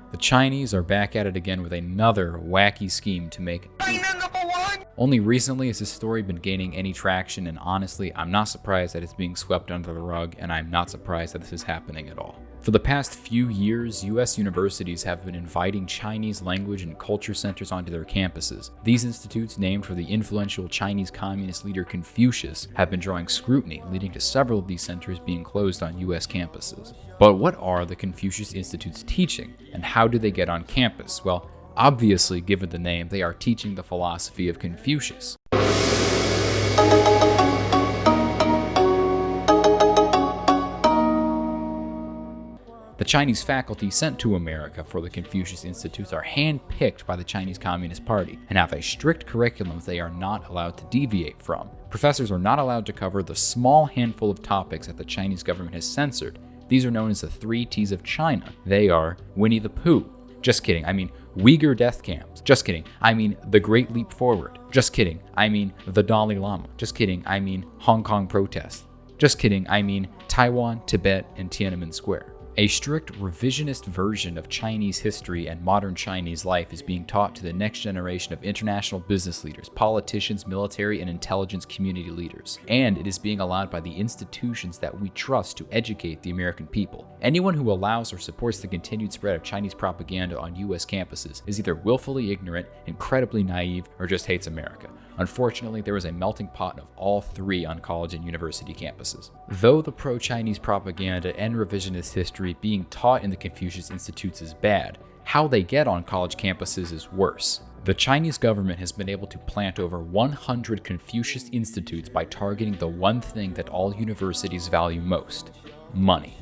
The Chinese are back at it again with another wacky scheme to make Only recently has this story been gaining any traction, and honestly, I'm not surprised that it's being swept under the rug, and I'm not surprised that this is happening at all. For the past few years, US universities have been inviting Chinese language and culture centers onto their campuses. These institutes, named for the influential Chinese communist leader Confucius, have been drawing scrutiny, leading to several of these centers being closed on US campuses. But what are the Confucius Institutes teaching, and how do they get on campus? Well, obviously, given the name, they are teaching the philosophy of Confucius. The Chinese faculty sent to America for the Confucius Institutes are hand-picked by the Chinese Communist Party and have a strict curriculum they are not allowed to deviate from. Professors are not allowed to cover the small handful of topics that the Chinese government has censored. These are known as the 3 T's of China. They are Winnie the Pooh. Just kidding, I mean Uyghur death camps. Just kidding, I mean the Great Leap Forward. Just kidding, I mean the Dalai Lama. Just kidding, I mean Hong Kong protests. Just kidding, I mean Taiwan, Tibet, and Tiananmen Square. A strict revisionist version of Chinese history and modern Chinese life is being taught to the next generation of international business leaders, politicians, military, and intelligence community leaders. And it is being allowed by the institutions that we trust to educate the American people. Anyone who allows or supports the continued spread of Chinese propaganda on US campuses is either willfully ignorant, incredibly naive, or just hates America. Unfortunately, there is a melting pot of all 3 on college and university campuses. Though the pro-Chinese propaganda and revisionist history being taught in the Confucius Institutes is bad, how they get on college campuses is worse. The Chinese government has been able to plant over 100 Confucius Institutes by targeting the one thing that all universities value most: money.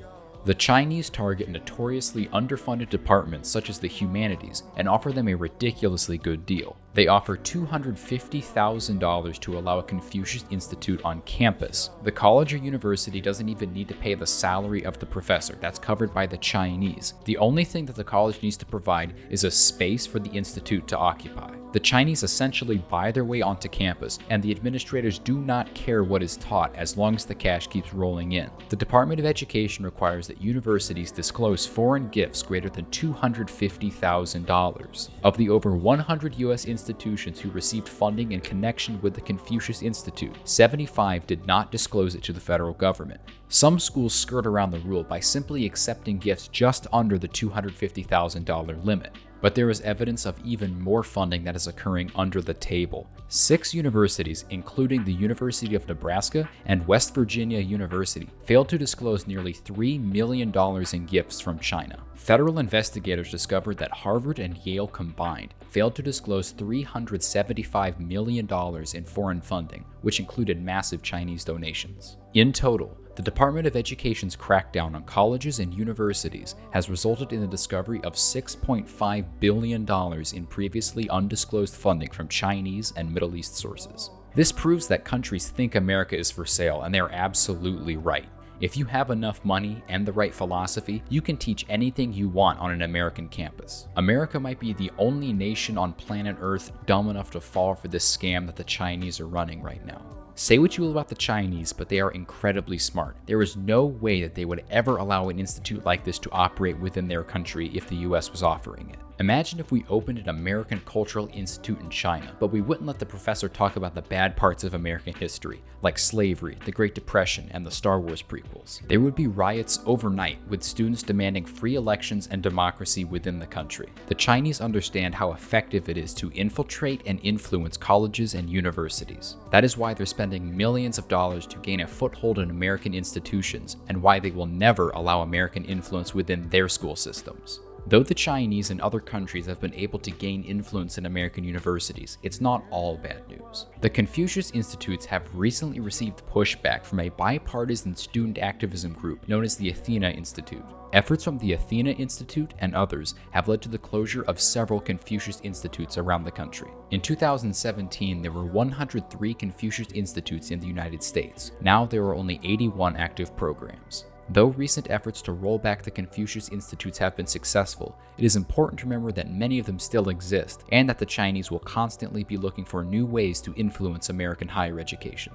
The Chinese target notoriously underfunded departments such as the humanities and offer them a ridiculously good deal. They offer $250,000 to allow a Confucius Institute on campus. The college or university doesn't even need to pay the salary of the professor. That's covered by the Chinese. The only thing that the college needs to provide is a space for the institute to occupy. The Chinese essentially buy their way onto campus, and the administrators do not care what is taught as long as the cash keeps rolling in. The Department of Education requires that universities disclose foreign gifts greater than $250,000. Of the over 100 US institutions who received funding in connection with the Confucius Institute, 75 did not disclose it to the federal government. Some schools skirt around the rule by simply accepting gifts just under the $250,000 limit. But there is evidence of even more funding that is occurring under the table. 6 universities, including the University of Nebraska and West Virginia University, failed to disclose nearly $3 million in gifts from China. Federal investigators discovered that Harvard and Yale combined failed to disclose $375 million in foreign funding, which included massive Chinese donations. In total, the Department of Education's crackdown on colleges and universities has resulted in the discovery of $6.5 billion in previously undisclosed funding from Chinese and Middle East sources. This proves that countries think America is for sale, and they are absolutely right. If you have enough money and the right philosophy, you can teach anything you want on an American campus. America might be the only nation on planet Earth dumb enough to fall for this scam that the Chinese are running right now. Say what you will about the Chinese, but they are incredibly smart. There is no way that they would ever allow an institute like this to operate within their country if the US was offering it. Imagine if we opened an American Cultural Institute in China, but we wouldn't let the professor talk about the bad parts of American history, like slavery, the Great Depression, and the Star Wars prequels. There would be riots overnight, with students demanding free elections and democracy within the country. The Chinese understand how effective it is to infiltrate and influence colleges and universities. That is why they're spending millions of dollars to gain a foothold in American institutions, and why they will never allow American influence within their school systems. Though the Chinese and other countries have been able to gain influence in American universities, it's not all bad news. The Confucius Institutes have recently received pushback from a bipartisan student activism group known as the Athena Institute. Efforts from the Athena Institute and others have led to the closure of several Confucius Institutes around the country. In 2017, there were 103 Confucius Institutes in the United States. Now there are only 81 active programs. Though recent efforts to roll back the Confucius Institutes have been successful, it is important to remember that many of them still exist, and that the Chinese will constantly be looking for new ways to influence American higher education.